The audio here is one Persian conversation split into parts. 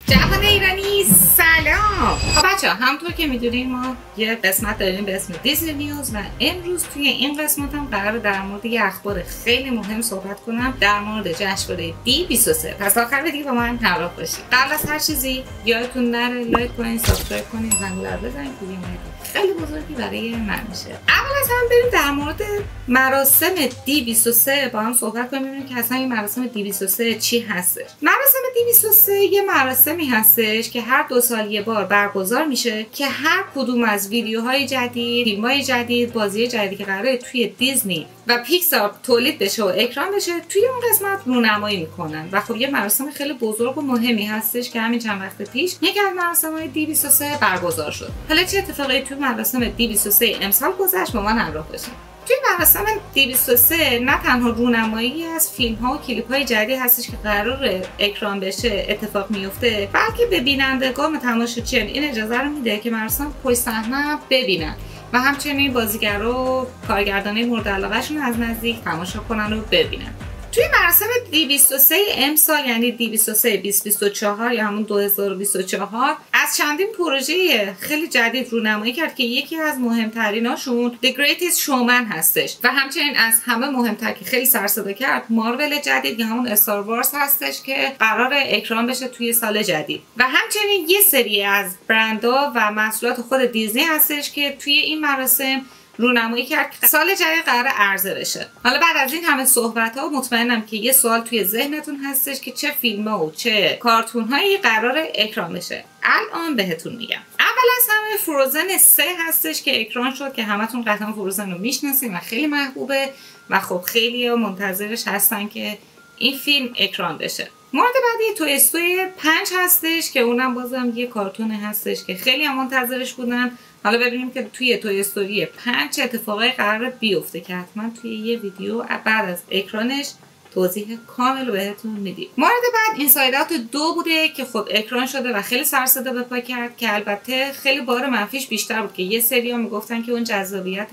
جوان ایرانی سلام. خب بچه همونطور که میدونین ما یه قسمت داریم به اسم دیزنی نیوز و امروز توی این قسمت هم قراره در مورد یه اخبار خیلی مهم صحبت کنم در مورد جشنواره دی23. پس آخر ویدیو با من همراه باشید. قبل از هر چیزی یادتون نره لایک کنین، سابسکرایب کنین، زنگوله رو بزنین که ویدیو خیلی بزرگی برای من میشه. اول از همه بریم در مورد مراسم دی23 با هم صحبت کنیم ببینیم که اصلا این مراسم دی23 چی هستش. مراسم دی23 یه مراسمی هستش که هر 2 سال یه بار برگزار میشه که هر کدوم از ویدیوهای جدید، فیلم‌های جدید، بازی جدیدی که قراره توی دیزنی و پیکسار تولید بشه و اکران بشه توی اون قسمت رونمایی میکنن و خب یه مراسم خیلی بزرگ و مهمی هستش که همین چند وقت پیش یکی از مراسم‌های دی23 برگزار شد. حالا چه اتفاقی توی مراسم دی23 امسال گذشت با من همراه باشین. توی مراسم دی23 نه تنها رونمایی از فیلم‌ها و کلیپ‌های جدید هستش که قرار اکران بشه اتفاق میفته، بلکه به بینندگان و تماشاچیان این اجازه رو میده که مراسم پشت صحنه ببینن و همچنین بازیگرا و کارگردانای مورد علاقه‌شون از نزدیک تماشا کنن و ببینن. توی مراسم دی23 امسال یعنی دی23 2024 یا همون 2024 از چندین پروژه خیلی جدید رونمایی کرد که یکی از مهمتریناشون The Greatest Showman هستش و همچنین از همه مهمتر که خیلی سر صدا کرد مارول جدید یا همون استار وارز هستش که قرار اکران بشه توی سال جدید و همچنین یه سری از برندها و محصولات خود دیزنی هستش که توی این مراسم رونمایی کرد که سال جدید قرار عرضه بشه. حالا بعد از این همه صحبت ها مطمئنم که یه سوال توی ذهنتون هستش که چه فیلم ها و چه کارتون هایی قرار اکران بشه. الان بهتون میگم. اول از همه فروزن 3 هستش که اکران شد که همتون قطعا فروزن رو میشناسین و خیلی محبوبه و خب خیلی منتظرش هستن که این فیلم اکران بشه. مورد بعدی توی استوری 5 هستش که اونم بازم یه کارتون هستش که خیلی هم منتظرش بودن. حالا ببینیم که توی توی استوری 5 چه اتفاقای قرار بیفته که حتما توی یه ویدیو بعد از اکرانش توضیح کامل رو بهتون میدیم. مورد بعد اینساید اوت 2 بوده که خب اکران شده و خیلی سر صدا به پا کرد که البته خیلی بار منفیش بیشتر بود که یه سری‌ها میگفتن که اون جذابیت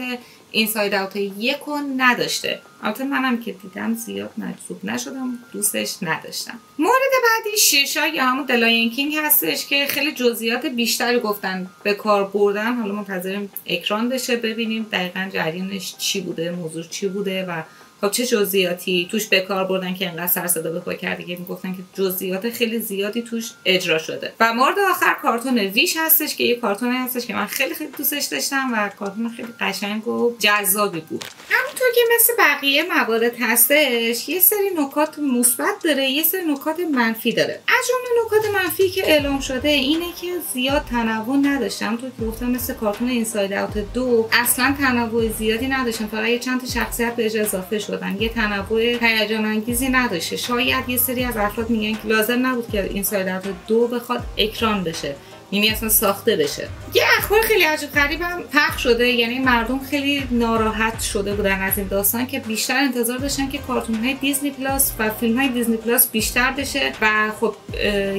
اینساید اوت 1 رو نداشته. البته منم که دیدم زیاد مجذوب نشدم، دوستش نداشتم. مورد بعدی شیشا یا همون دلاین کینگ هستش که خیلی جزئیات بیشتری گفتن به کار بردن. حالا منتظریم اکران بشه ببینیم دقیقاً جریانش چی بوده، موضوع چی بوده و خب چه جزئیاتی توش به کار بردن که انقدر سر صدا به پا کرده که میگفتن که جزئیات خیلی زیادی توش اجرا شده. و مورد آخر کارتون ویش هستش که یه کارتونی هستش که من خیلی دوستش داشتم و کارتون خیلی قشنگ و جذابی بود. همونطور که مثل بقیه موارد هستش یه سری نکات مثبت داره، یه سری نکات منفی داره. از جمله نکات منفی که اعلام شده اینه که زیاد تنوع نداشتم. همونطور که گفتم مثل کارتون اینساید اوت 2 اصلا تنوع زیادی نداشتم، فقط یه چند تا شخصیت بهش اضافه شد. یه تنوع هیجان انگیزی نداشته. شاید یه سری از افراد میگن که لازم نبود که اینساید اوت 2 بخواد اکران بشه، یعنی اصلا ساخته بشه. یه اخبار خیلی عجیب غریب هم پخش شده، یعنی مردم خیلی ناراحت شده بودن از این داستان که بیشتر انتظار داشتن که کارتون های دیزنی پلاس و فیلم های دیزنی پلاس بیشتر بشه و خب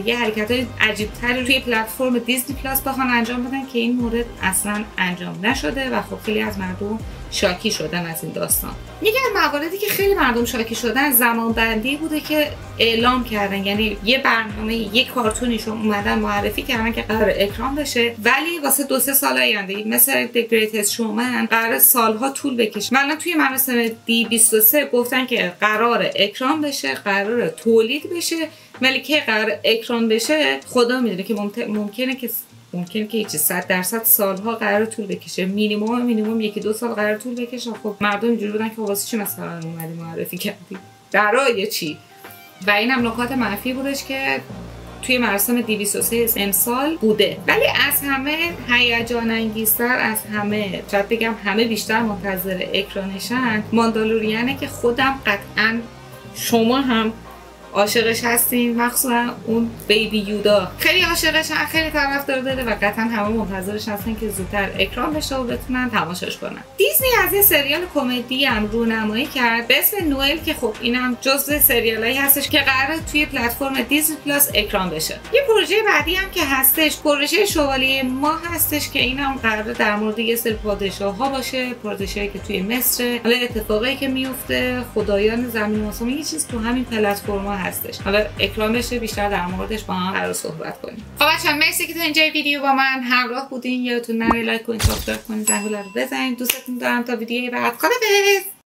یه حرکت های عجیب تری روی پلتفرم دیزنی پلاس بخوان انجام بدن که این مورد اصلا انجام نشده و خب خیلی از مردم شاکی شدن از این داستان. یکی از مواردی که خیلی مردم شاکی شدن زمان بندی بوده که اعلام کردن، یعنی یه برنامه یک کارتونیشون اومدن معرفی کردن که قرار اکران بشه ولی واسه 2-3 سال آینده مثل The Greatest Showman قرار سالها طول بکشه. مثلا توی مراسم دی23 گفتن که قرار اکران بشه، قرار تولید بشه، ولی که قرار اکران بشه خدا میدونه که ممکنه که هیچ 100% سالها قرار طول بکشه. مینیمم 1-2 سال قرار طول بکشه. خب مردم اینجوری بودن که واسه چی مثلا اومدی معرفی کردی؟ برای چی؟ و اینم نکات منفی بودش که توی مراسم دی23 امسال بوده. ولی از همه هیجان انگیزتر، از همه شاید بگم همه بیشتر منتظر اکرانشن ماندالوریانه که خودم قطعاً شما هم عاشقش هستین، مخصوصا اون بیبی یودا خیلی عاشقشن، خیلی طرفدار داره و قطعا همه منتظرش هستن که زودتر اکران بشه و بتونن تماشاش کنن. دیزنی از یه سریال کمدی هم رونمایی کرد به اسم نوئل که خب اینم جزء سریالایی هستش که قراره توی پلتفرم دیزنی پلاس اکران بشه. یه پروژه بعدی هم که هستش پروژه شوالیه ما هستش که اینم قراره در مورد یه سری پادشاه‌ها باشه، پادشاهی که توی مصر، حالا اتفاقایی که میفته، خدایان زمین و آسمون، یه چیز تو همین پلتفرم‌ها هستش. حالا اکران بشه بیشتر در موردش با هم قرار صحبت کنیم. خب بچه‌ها مرسی که تا اینجای ویدیو با من همراه بودین. یادتون نره لایک کنید، سابسکرایب کنید، زنگوله رو بزنید. دوستتون دارم. تا ویدیوی بعد خدافظ.